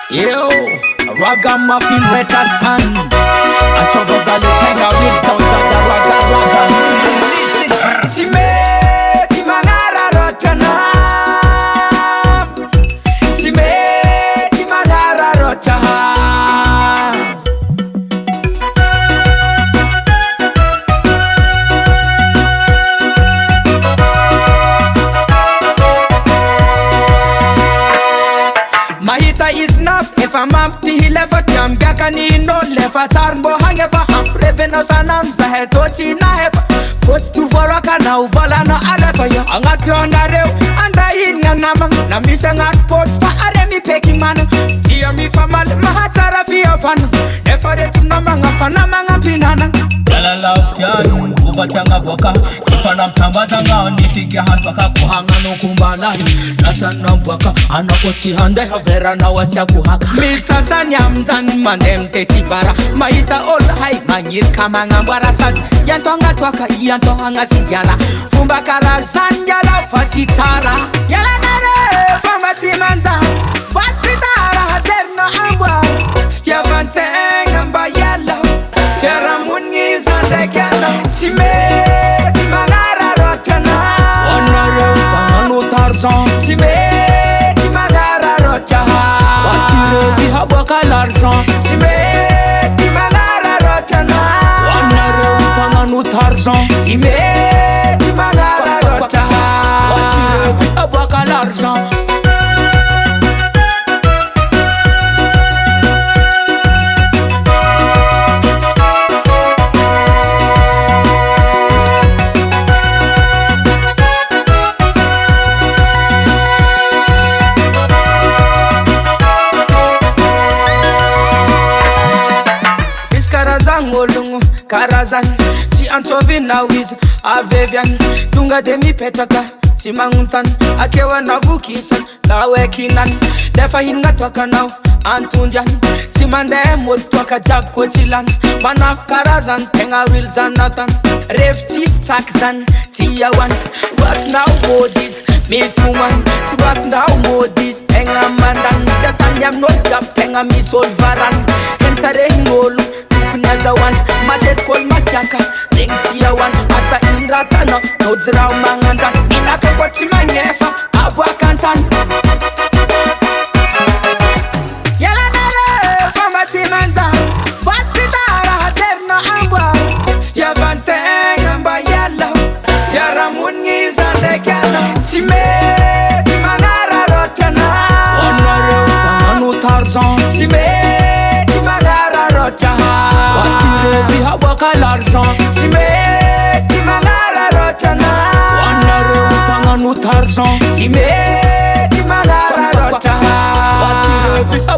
Yo, ragamuffin retasan Anchovies are the thing I live down the raga. Listen, Time, Timangara Rochana Time, Timangara Rochaha Mahita is enough if I'm empty he left a jam Gakani no left a tarbo hang ever Revenue sanam zahe tochi na hefa Pots to voraka na uvala na alefa yo Angat londa reo anda hinga namang Na misa ngat pots fa aremi peki man Tia mi famal mahatara fiya fan Nefaret na mga fana mga pinana Lala love yan, kuva changa boka Kifana mtambaza ngao nifike hatwaka kuhanga no kumbala Nasa nambwaka anakoti hande havera na wasya kuhaka Misa zanyamzan manemte tibara Maita ol hai mangir kama ngambara san Yanto ngatwaka yanto ngasigala Fumba kara zanyala fatitara Yala nare fama timanza Batitara haderno ambwa Ftia vanteng amba yala Kera mungi zande kiano Time, Timangara Rochana Onare panganu tarzan Time, Timangara Rochaha Watire biha boka l'argent Time, Timangara Rochana Onare panganu tarzan Time, Timangara Rochaha Watire biha boka l'argent Ngolungu karazan si anchovi na wiz avevian tunga demi petaka si manguntan akewa na vukisan na wekinan defa hinga toka now antundian si mande mol toka jab kotilan manaf karazan tenga real zanatan reftis takzan tiyawan was now modis me too man si was now modis tenga mandan jatan yam no jab tenga mi solvaran entare ngolu Nazawan, matet kol masyaka Ring tiyawan, asa inratana Todzraw mangandan, inaka kwa timanyefa Abwa kantan Yala nare, fama timanzan Batitara haderna ambwa Ftia vanteng amba yala Fiara mungi zande kiano Time, Timangara Rochana Onare panganu tarzan Time, Timangara Rochaha Biha boka l'argent Time, Timangara Rochana Onare panganu tarzan Time, Timangara Rochaha Watire biha